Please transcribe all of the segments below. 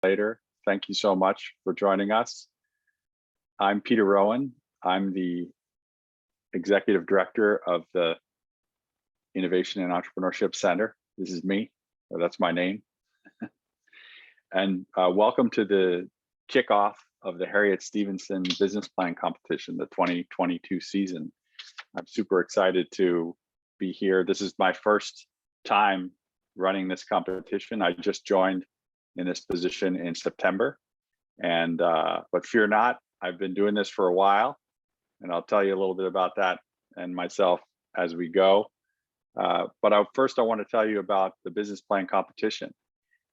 later. Thank you so much for joining us. I'm Peter Rowan. I'm the Executive Director of the Innovation and Entrepreneurship Center. This is me, or that's my name. And welcome to the kickoff of the Harriet Stephenson Business Plan Competition, the 2022 season. I'm super excited to be here. This is my first time running this competition. I just joined in this position in September, and but fear not, I've been doing this for a while, and I'll tell you a little bit about that and myself as we go. But first I want to tell you about the business plan competition.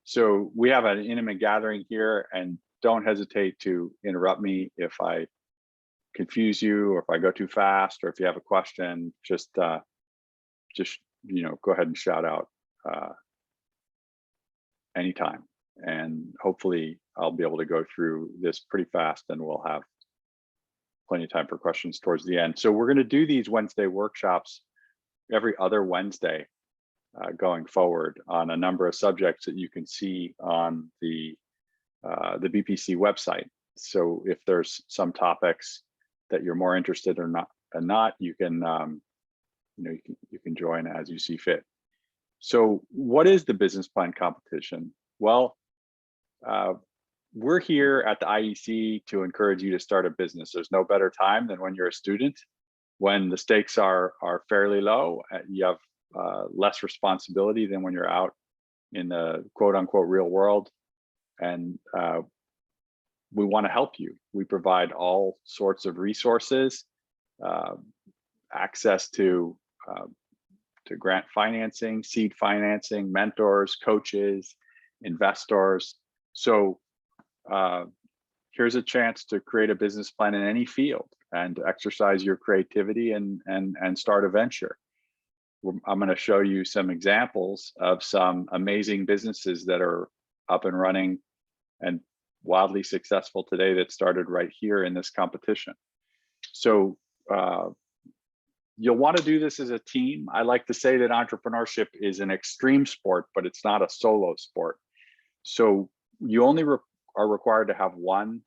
So we have an intimate gathering here, and don't hesitate to interrupt me if I confuse you, or if I go too fast, or if you have a question, just go ahead and shout out anytime. And hopefully I'll be able to go through this pretty fast, and we'll have plenty of time for questions towards the end. So we're going to do these Wednesday workshops every other Wednesday going forward on a number of subjects that you can see on the BPC website. So if there's some topics that you're more interested or not, you can you can join as you see fit. So what is the business plan competition? Well, we're here at the IEC to encourage you to start a business. There's no better time than when you're a student, when the stakes are fairly low. You have less responsibility than when you're out in the quote unquote real world. And we want to help you. We provide all sorts of resources, access to grant financing, seed financing, mentors, coaches, investors. So here's a chance to create a business plan in any field and exercise your creativity and start a venture. I'm going to show you some examples of some amazing businesses that are up and running and wildly successful today that started right here in this competition. So you'll want to do this as a team. I like to say that entrepreneurship is an extreme sport, but it's not a solo sport. So you only are required to have one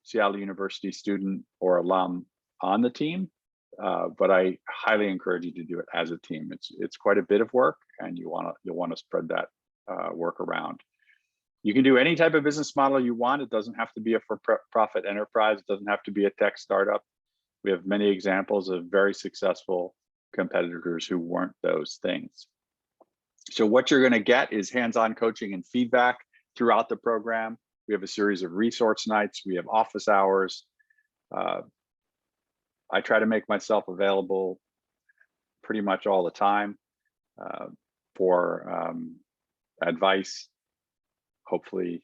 Seattle University student or alum on the team, but I highly encourage you to do it as a team. It's quite a bit of work, and you'll want to spread that work around. You can do any type of business model you want. It doesn't have to be a for-profit enterprise. It doesn't have to be a tech startup. We have many examples of very successful competitors who weren't those things. So what you're going to get is hands-on coaching and feedback throughout the program. We have a series of resource nights. We have office hours. I try to make myself available pretty much all the time for advice. Hopefully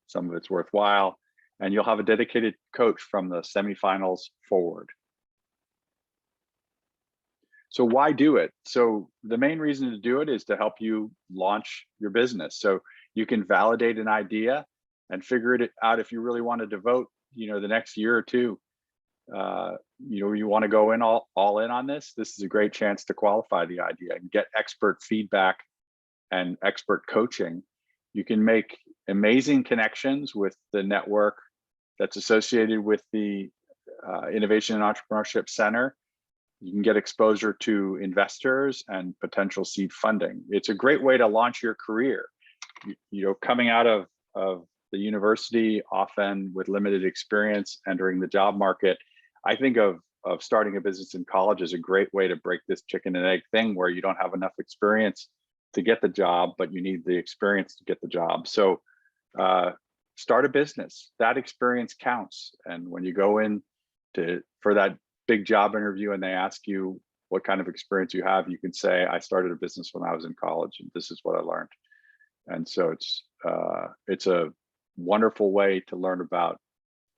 some of it's worthwhile, and you'll have a dedicated coach from the semifinals forward. So why do it? So the main reason to do it is to help you launch your business. So you can validate an idea and figure it out if you really want to devote, the next year or two. You want to go in all in on this. This is a great chance to qualify the idea and get expert feedback and expert coaching. You can make amazing connections with the network that's associated with the Innovation and Entrepreneurship Center. You can get exposure to investors and potential seed funding. It's a great way to launch your career. Coming out of the university, often with limited experience entering the job market, I think of starting a business in college as a great way to break this chicken and egg thing where you don't have enough experience to get the job, but you need the experience to get the job. So start a business. That experience counts. And when you go in for that big job interview and they ask you what kind of experience you have, you can say, I started a business when I was in college, and this is what I learned. And so it's a wonderful way to learn about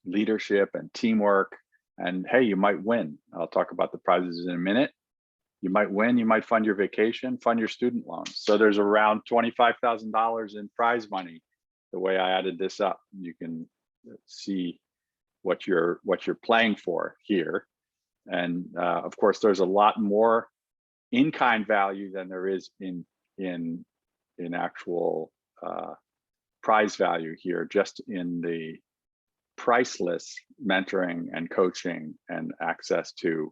leadership and teamwork. And hey, you might win. I'll talk about the prizes in a minute. You might win, you might fund your vacation, fund your student loans. So there's around $25,000 in prize money. The way I added this up, you can see what you're playing for here. And of course, there's a lot more in-kind value than there is in actual prize value here just in the priceless mentoring and coaching and access to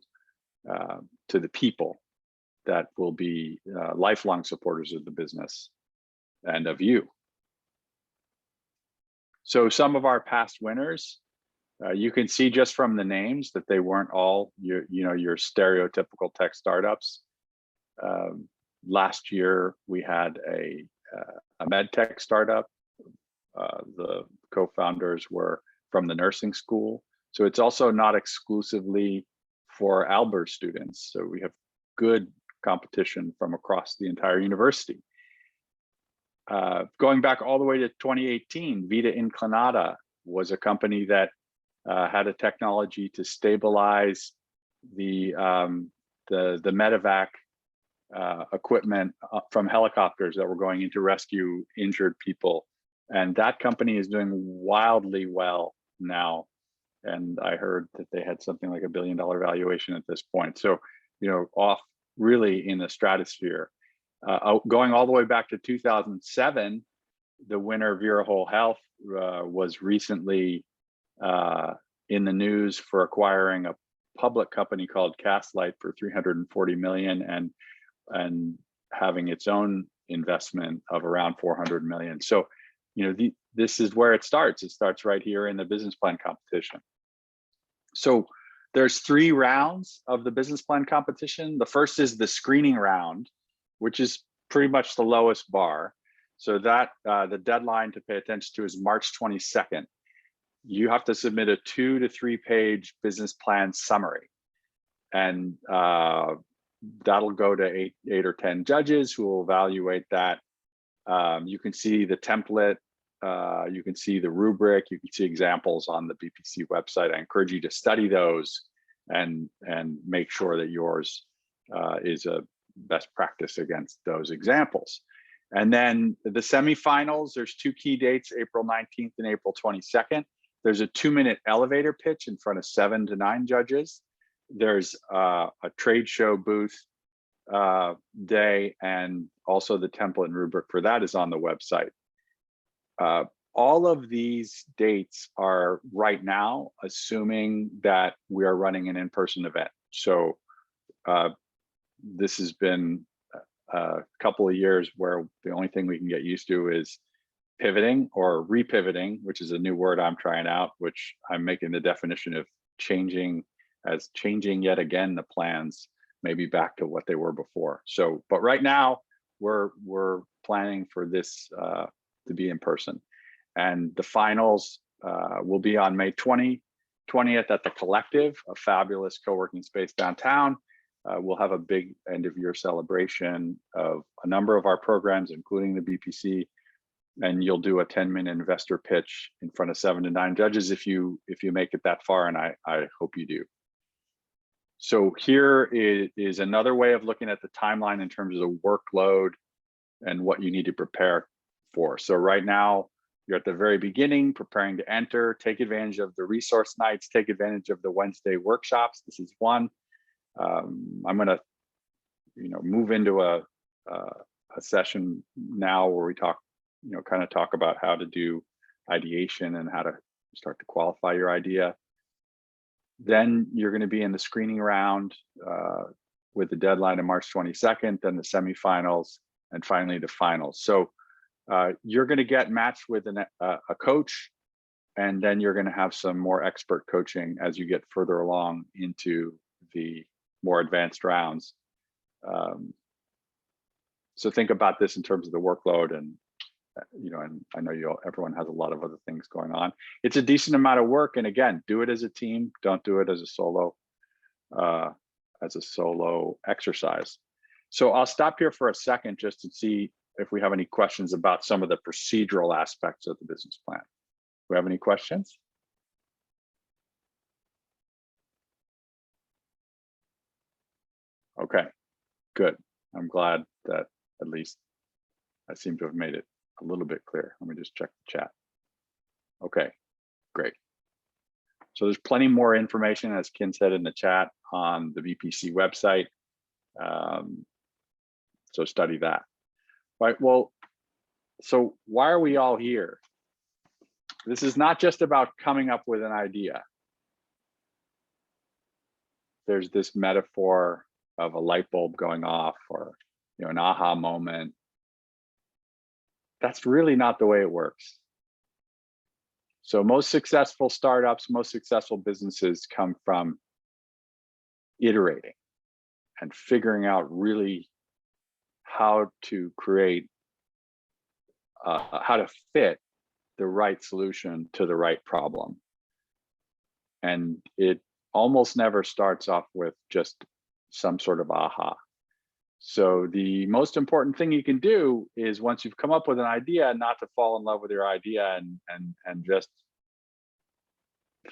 the people that will be lifelong supporters of the business and of you. So some of our past winners, you can see just from the names that they weren't all your stereotypical tech startups. Last year we had a med tech startup. The co-founders were from the nursing school. So it's also not exclusively for Albert students. So we have good competition from across the entire university. Going back all the way to 2018, Vita Inclinata was a company that had a technology to stabilize the medevac equipment from helicopters that were going in to rescue injured people. And that company is doing wildly well now. And I heard that they had something like $1 billion valuation at this point. So, off really in the stratosphere. Going all the way back to 2007, the winner, Vera Whole Health, was recently in the news for acquiring a public company called Castlight for $340 million and having its own investment of around $400 million. So, this is where it starts. It starts right here in the business plan competition. So there's 3 rounds of the business plan competition. The first is the screening round, which is pretty much the lowest bar. So that the deadline to pay attention to is March 22nd. You have to submit a 2 to 3 page business plan summary. And that'll go to 8 or 10 judges who will evaluate that. You can see the template, you can see the rubric, you can see examples on the BPC website. I encourage you to study those and make sure that yours is a best practice against those examples. And then the semifinals, there's 2 key dates, April 19th and April 22nd. There's a 2-minute elevator pitch in front of 7 to 9 judges. There's a trade show booth day, and also the template and rubric for that is on the website. All of these dates are right now, assuming that we are running an in-person event. So this has been a couple of years where the only thing we can get used to is pivoting or repivoting, which is a new word I'm trying out, which I'm making the definition of changing yet again the plans, maybe back to what they were before. So, but right now we're planning for this to be in person. And the finals will be on May 20th at the Collective, a fabulous co-working space downtown. We'll have a big end of year celebration of a number of our programs, including the BPC, and you'll do a 10-minute investor pitch in front of 7 to 9 judges if you make it that far, and I hope you do. So here is another way of looking at the timeline in terms of the workload and what you need to prepare for. So right now, you're at the very beginning, preparing to enter, take advantage of the resource nights, take advantage of the Wednesday workshops. This is one. I'm gonna, move into a session now where we talk, kind of talk about how to do ideation and how to start to qualify your idea. Then you're going to be in the screening round with the deadline of March 22nd, then the semifinals, and finally the finals. So you're going to get matched with a coach, and then you're going to have some more expert coaching as you get further along into the more advanced rounds. So think about this in terms of the workload, and and I know everyone has a lot of other things going on. It's a decent amount of work, and again, do it as a team. Don't do it as a solo exercise. So I'll stop here for a second just to see if we have any questions about some of the procedural aspects of the business plan. Do we have any questions? Okay, good. I'm glad that at least I seem to have made it a little bit clear. Let me just check the chat. Okay, great. So there's plenty more information, as Ken said in the chat, on the VPC website. So study that. Right, well, So why are we all here? This is not just about coming up with an idea. There's this metaphor of a light bulb going off, or an aha moment. That's really not the way it works. So most successful startups, most successful businesses come from iterating and figuring out really how to create, how to fit the right solution to the right problem. And it almost never starts off with just some sort of aha. So the most important thing you can do is, once you've come up with an idea, not to fall in love with your idea and just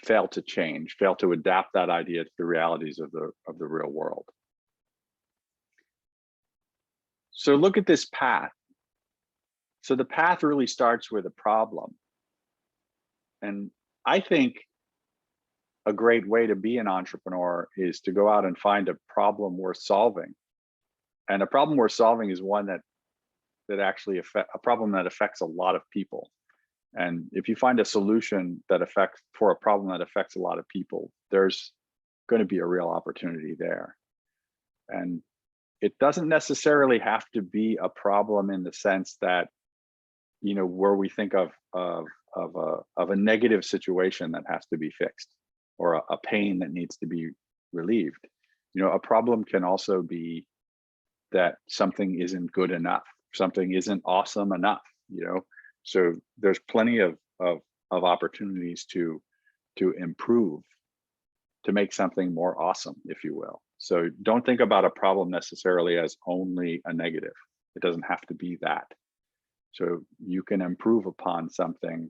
fail to change, fail to adapt that idea to the realities of the real world. So look at this path. So the path really starts with a problem. And I think a great way to be an entrepreneur is to go out and find a problem worth solving. And a problem worth solving is one that actually a problem that affects a lot of people. And if you find a solution for a problem that affects a lot of people, there's going to be a real opportunity there. And it doesn't necessarily have to be a problem in the sense that, where we think of a negative situation that has to be fixed, or a pain that needs to be relieved. A problem can also be that something isn't good enough, something isn't awesome enough. So there's plenty of opportunities to improve, to make something more awesome, if you will. So don't think about a problem necessarily as only a negative. It doesn't have to be that. So you can improve upon something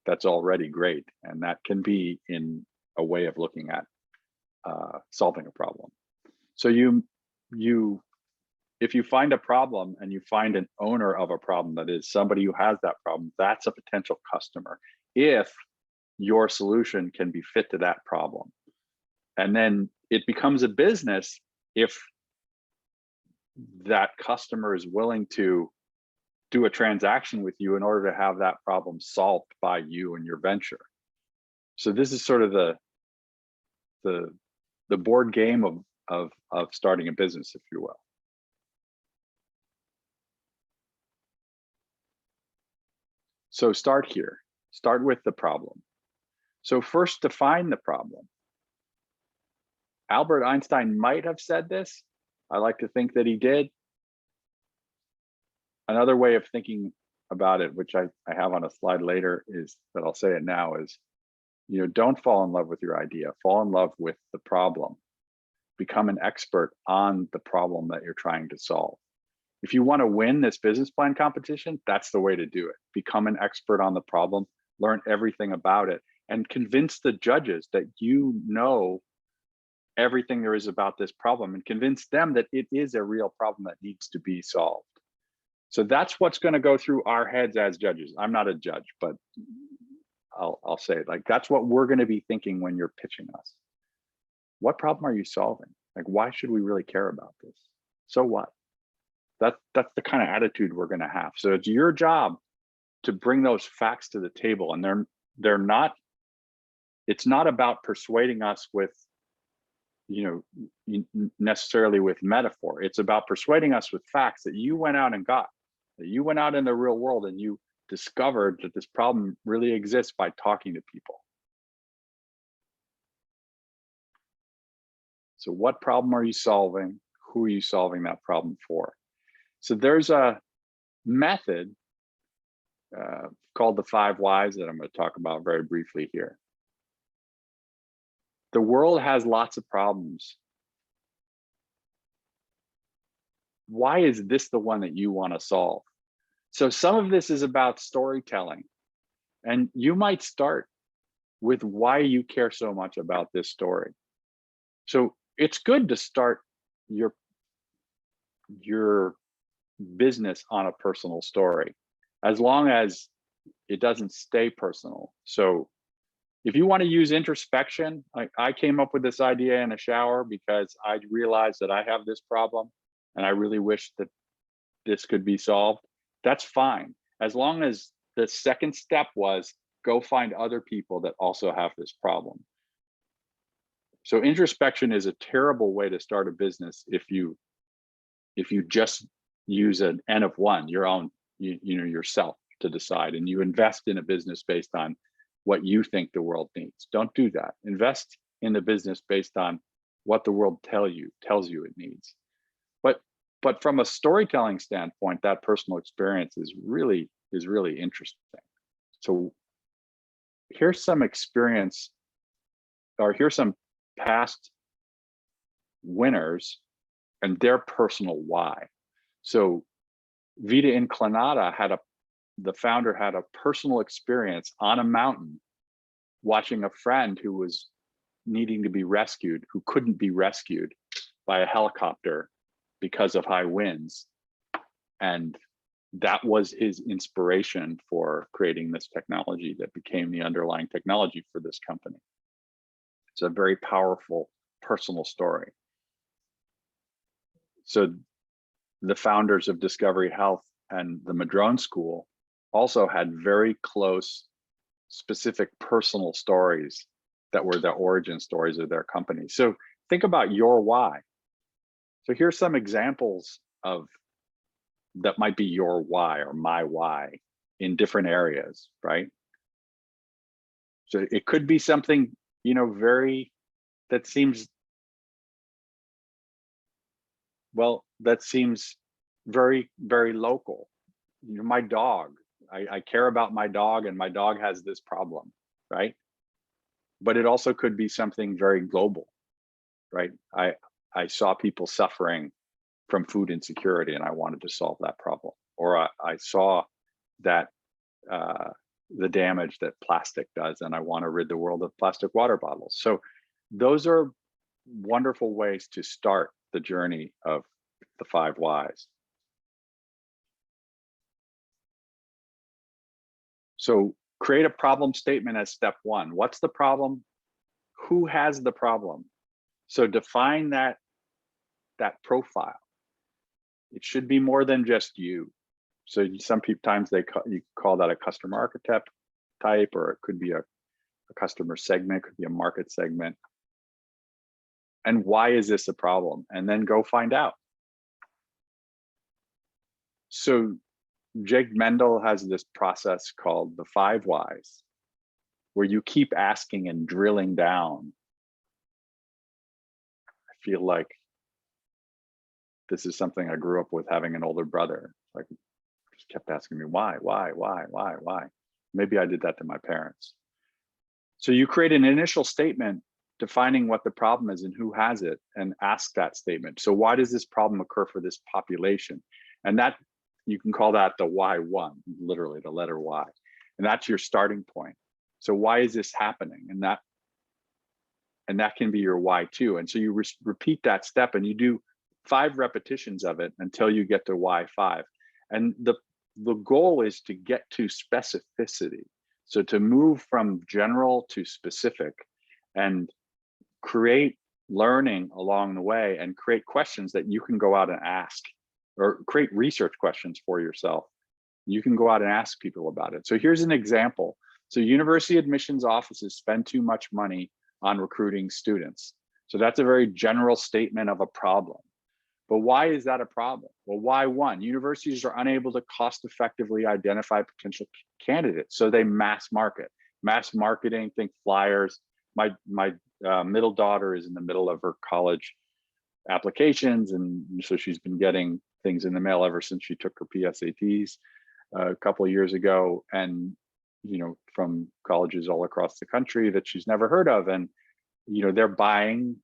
that's already great, and that can be in a way of looking at solving a problem. So if you find a problem and you find an owner of a problem, that is somebody who has that problem, that's a potential customer, if your solution can be fit to that problem. And then it becomes a business if that customer is willing to do a transaction with you in order to have that problem solved by you and your venture. So this is sort of the board game of starting a business, if you will. So start here. Start with the problem. So first, define the problem. Albert Einstein might have said this. I like to think that he did. Another way of thinking about it, which I have on a slide later, is that I'll say it now, is, don't fall in love with your idea. Fall in love with the problem. Become an expert on the problem that you're trying to solve. If you want to win this business plan competition, that's the way to do it. Become an expert on the problem, learn everything about it, and convince the judges that you know everything there is about this problem, and convince them that it is a real problem that needs to be solved. So that's what's going to go through our heads as judges. I'm not a judge, but I'll say it. Like, that's what we're going to be thinking when you're pitching us. What problem are you solving? Like, why should we really care about this? So what? That's the kind of attitude we're going to have. So it's your job to bring those facts to the table, and they're not. It's not about persuading us with, necessarily with metaphor. It's about persuading us with facts that you went out and got, that you went out in the real world and you discovered that this problem really exists by talking to people. So what problem are you solving? Who are you solving that problem for? So there's a method called the 5 whys that I'm going to talk about very briefly here. The world has lots of problems. Why is this the one that you want to solve? So some of this is about storytelling, and you might start with why you care so much about this story. So it's good to start your business on a personal story, as long as it doesn't stay personal. So if you want to use introspection, I came up with this idea in a shower because I realized that I have this problem and I really wish that this could be solved. That's fine. as long as the second step was go find other people that also have this problem. So introspection is a terrible way to start a business if you just use an N of one, your own, yourself to decide, and you invest in a business based on what you think the world needs. Don't do that. Invest in the business based on what the world tells you it needs. But from a storytelling standpoint, that personal experience is really interesting. So here's some experience, or here's some past winners and their personal why. So Vita Inclinata the founder had a personal experience on a mountain watching a friend who was needing to be rescued, who couldn't be rescued by a helicopter because of high winds. And that was his inspiration for creating this technology that became the underlying technology for this company. It's a very powerful personal story. So the founders of Discovery Health and the Madrone School also had very close, specific personal stories that were the origin stories of their company. So think about your why. So here's some examples of that might be your why or my why in different areas, right? So it could be something, that seems very, very local. My dog, I care about my dog, and my dog has this problem, right? But it also could be something very global, right? I saw people suffering from food insecurity, and I wanted to solve that problem. Or I saw that the damage that plastic does, and I want to rid the world of plastic water bottles. So those are wonderful ways to start the journey of the 5 whys. So create a problem statement as step 1. What's the problem? Who has the problem? So define that profile. It should be more than just you. So sometimes you call that a customer archetype type, or it could be a customer segment, could be a market segment. And why is this a problem? And then go find out. So Jake Mendel has this process called the 5 whys, where you keep asking and drilling down. I feel like this is something I grew up with, having an older brother. Like, just kept asking me why. Maybe I did that to my parents. So you create an initial statement defining what the problem is and who has it, and ask that statement. So why does this problem occur for this population? And that, you can call that the why1, literally the letter Y. And that's your starting point. So why is this happening? And that can be your why2. And so you repeat that step, and you do 5 repetitions of it until you get to why5. And the goal is to get to specificity. So to move from general to specific, and create learning along the way, and create questions that you can go out and ask, or create research questions for yourself. You can go out and ask people about it. So here's an example. So university admissions offices spend too much money on recruiting students. So that's a very general statement of a problem. But why is that a problem? Well, why1? Universities are unable to cost effectively identify potential candidates, so they mass market. Mass marketing, think flyers. My middle daughter is in the middle of her college applications, and so she's been getting things in the mail ever since she took her PSATs a couple of years ago, and from colleges all across the country that she's never heard of, and they're buying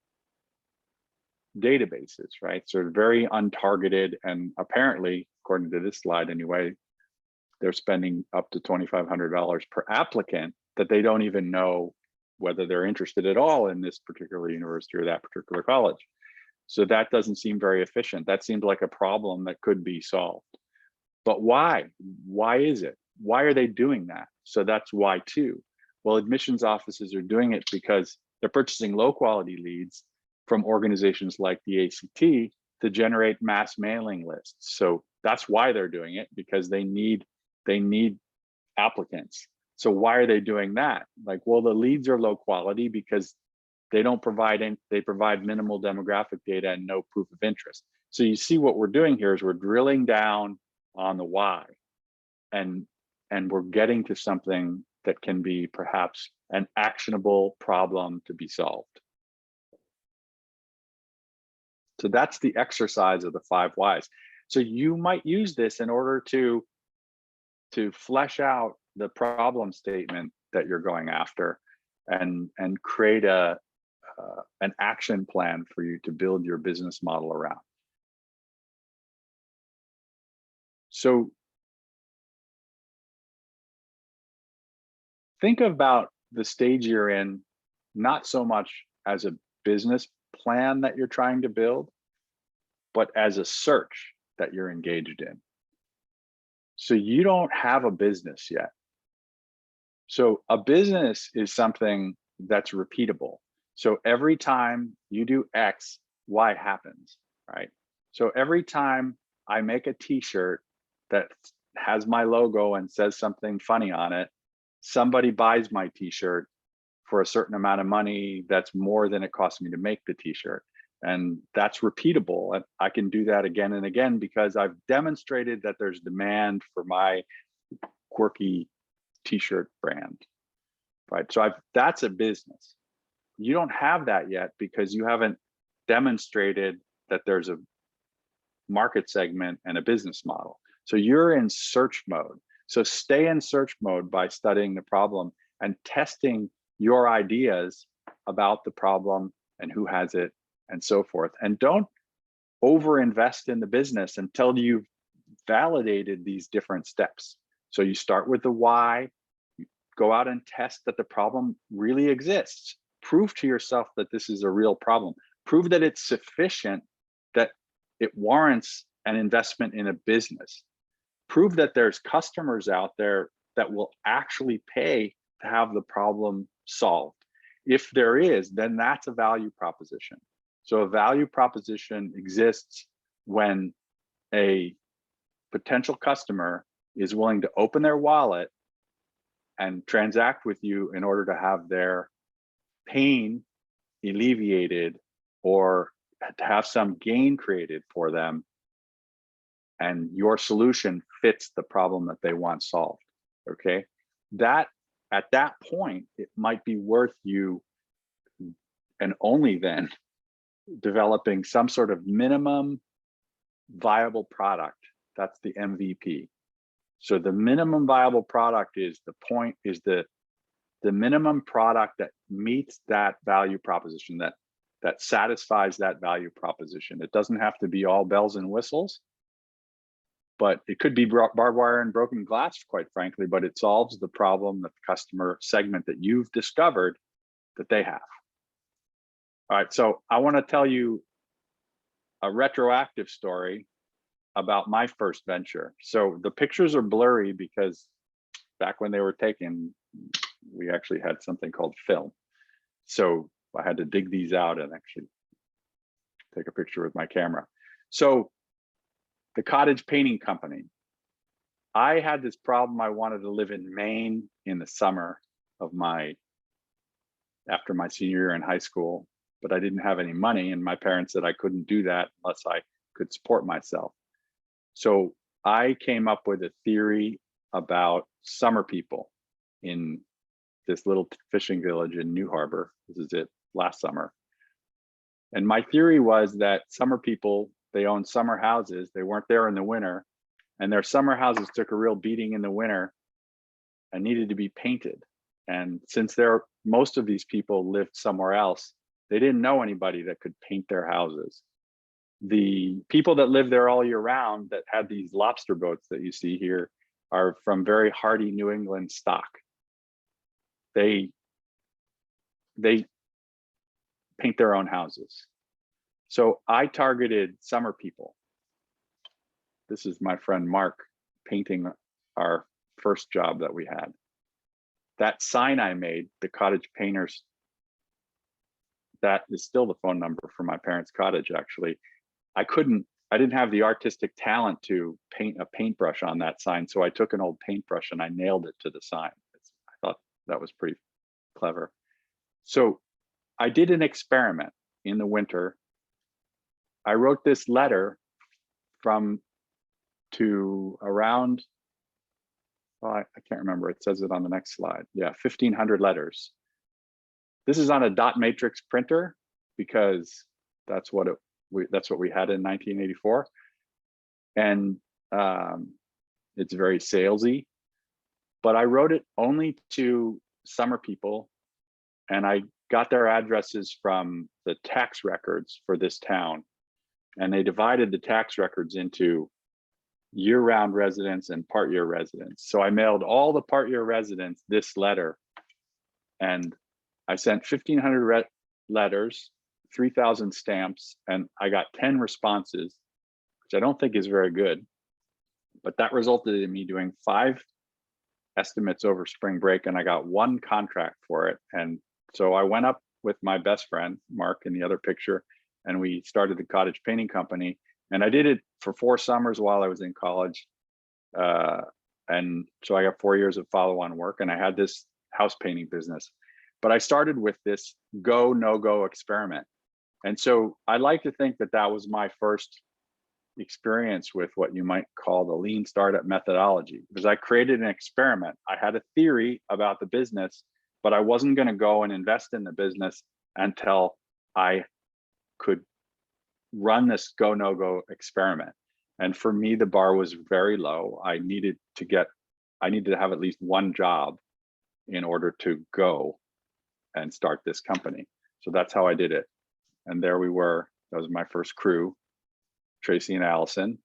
databases, right? So very untargeted, and apparently, according to this slide anyway, they're spending up to $2,500 per applicant that they don't even know whether they're interested at all in this particular university or that particular college. So that doesn't seem very efficient. That seems like a problem that could be solved. But why? Why is it? Why are they doing that? So that's why2. Well, admissions offices are doing it because they're purchasing low quality leads from organizations like the ACT to generate mass mailing lists. So that's why they're doing it, because they need They need applicants. So why are they doing that? Like, well, the leads are low quality because they don't provide they provide minimal demographic data and no proof of interest. So you see what we're doing here is we're drilling down on the why, and we're getting to something that can be perhaps an actionable problem to be solved. So that's the exercise of the 5 whys. So you might use this in order to flesh out the problem statement that you're going after, and create an action plan for you to build your business model around. So think about the stage you're in, not so much as a business plan that you're trying to build, but as a search that you're engaged in. So you don't have a business yet. So a business is something that's repeatable. So every time you do X, Y happens, right? So every time I make a t-shirt that has my logo and says something funny on it, somebody buys my t-shirt for a certain amount of money that's more than it cost me to make the t-shirt. And that's repeatable. I can do that again and again because I've demonstrated that there's demand for my quirky t-shirt brand, right? So that's a business. You don't have that yet because you haven't demonstrated that there's a market segment and a business model. So you're in search mode. So stay in search mode by studying the problem and testing your ideas about the problem and who has it and so forth. And don't overinvest in the business until you've validated these different steps. So you start with the why, you go out and test that the problem really exists. Prove to yourself that this is a real problem. Prove that it's sufficient, that it warrants an investment in a business. Prove that there's customers out there that will actually pay to have the problem solved. If there is, then that's a value proposition. So a value proposition exists when a potential customer is willing to open their wallet and transact with you in order to have their pain alleviated or to have some gain created for them, and your solution fits the problem that they want solved. Okay, that at that point it might be worth you, and only then, developing some sort of minimum viable product. That's the MVP. So the minimum viable product is the minimum product that meets that value proposition, that satisfies that value proposition. It doesn't have to be all bells and whistles, but it could be barbed wire and broken glass, quite frankly, but it solves the problem that the customer segment that you've discovered that they have. All right, so I want to tell you a retroactive story about my first venture. So the pictures are blurry because back when they were taken, we actually had something called film. So I had to dig these out and actually take a picture with my camera. So the cottage painting company. I had this problem. I wanted to live in Maine in the summer of after my senior year in high school, but I didn't have any money, and my parents said I couldn't do that unless I could support myself. So I came up with a theory about summer people in this little fishing village in New Harbor. This is it, last summer. And my theory was that summer people, they own summer houses. They weren't there in the winter, and their summer houses took a real beating in the winter and needed to be painted. And since most of these people lived somewhere else, they didn't know anybody that could paint their houses. The people that live there all year round that had these lobster boats that you see here are from very hardy New England stock. They paint their own houses. So I targeted summer people. This is my friend Mark painting our first job that we had. That sign I made, the cottage painters, that is still the phone number for my parents' cottage, actually. I couldn't I didn't have the artistic talent to paint a paintbrush on that sign. So I took an old paintbrush and I nailed it to the sign. I thought that was pretty clever. So I did an experiment in the winter. I wrote this letter to around, well, I can't remember. It says it on the next slide. Yeah, 1,500 letters. This is on a dot matrix printer because that's what we had in 1984, and it's very salesy. But I wrote it only to summer people, and I got their addresses from the tax records for this town, and they divided the tax records into year-round residents and part-year residents. So I mailed all the part-year residents this letter, and I sent 1,500 letters, 3,000 stamps, and I got 10 responses, which I don't think is very good, but that resulted in me doing 5 estimates over spring break, and I got 1 contract for it. And so I went up with my best friend, Mark, in the other picture, and we started the cottage painting company. And I did it for 4 summers while I was in college. And so I got 4 years of follow-on work, and I had this house painting business. But I started with this go, no-go experiment. And so I like to think that that was my first experience with what you might call the lean startup methodology, because I created an experiment. I had a theory about the business, but I wasn't going to go and invest in the business until I could run this go, no-go experiment. And for me, the bar was very low. I needed to have at least 1 job in order to go and start this company. So that's how I did it. And there we were. That was my first crew, Tracy and Allison.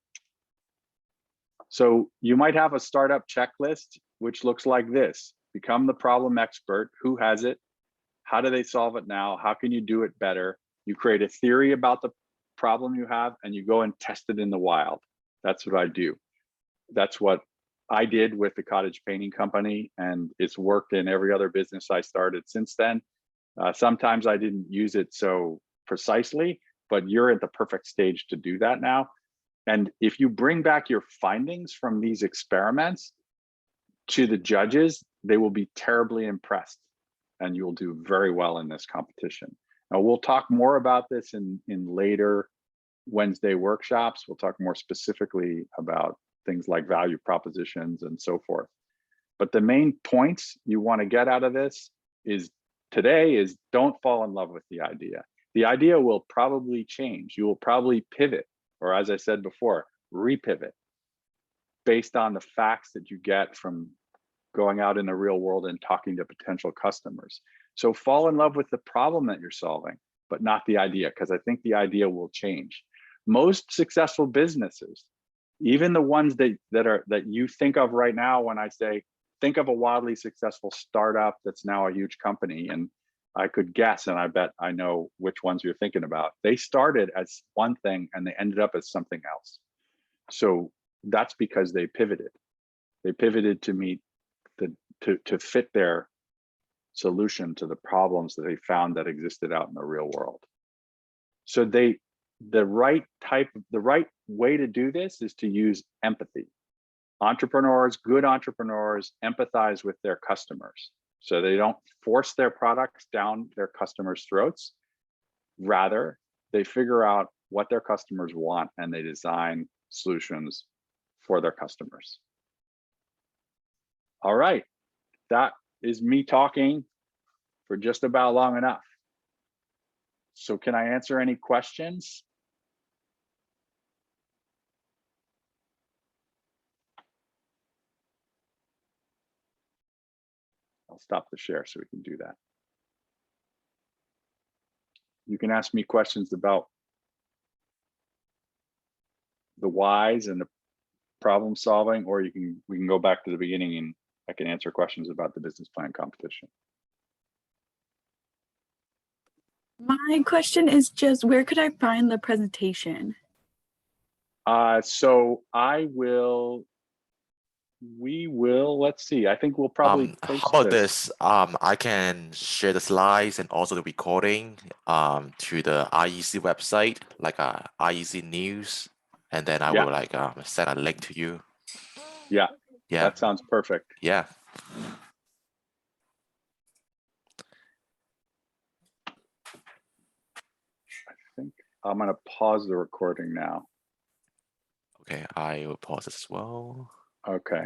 So you might have a startup checklist, which looks like this: become the problem expert. Who has it? How do they solve it now? How can you do it better? You create a theory about the problem you have, and you go and test it in the wild. That's what I do. That's what I did with the cottage painting company, and it's worked in every other business I started since then. Sometimes I didn't use it so precisely, but you're at the perfect stage to do that now. And if you bring back your findings from these experiments to the judges, they will be terribly impressed, and you'll do very well in this competition. Now, we'll talk more about this in later Wednesday workshops. We'll talk more specifically about things like value propositions and so forth. But the main points you want to get out of this today is don't fall in love with the idea. The idea will probably change. You will probably pivot, or as I said before, repivot based on the facts that you get from going out in the real world and talking to potential customers. So fall in love with the problem that you're solving, but not the idea, because I think the idea will change. Most successful businesses, even the ones that you think of right now, when I say, think of a wildly successful startup that's now a huge company, and I could guess, and I bet I know which ones you're thinking about. They started as one thing and they ended up as something else. So that's because they pivoted. They pivoted to meet to fit their solution to the problems that they found that existed out in the real world. So the right way to do this is to use empathy. Good entrepreneurs empathize with their customers. So they don't force their products down their customers' throats. Rather, they figure out what their customers want and they design solutions for their customers. All right, that is me talking for just about long enough. So can I answer any questions? I'll stop the share so we can do that. You can ask me questions about the whys and the problem solving, or we can go back to the beginning and I can answer questions about the business plan competition. My question is just, where could I find the presentation? So let's see. I think we'll probably post how about this. I can share the slides and also the recording to the IEC website, like IEC News. and then I Yeah. will like send a link to you. Yeah, Yeah, that sounds perfect. yeah. I think I'm going to pause the recording now. Okay, I will pause as well. Okay.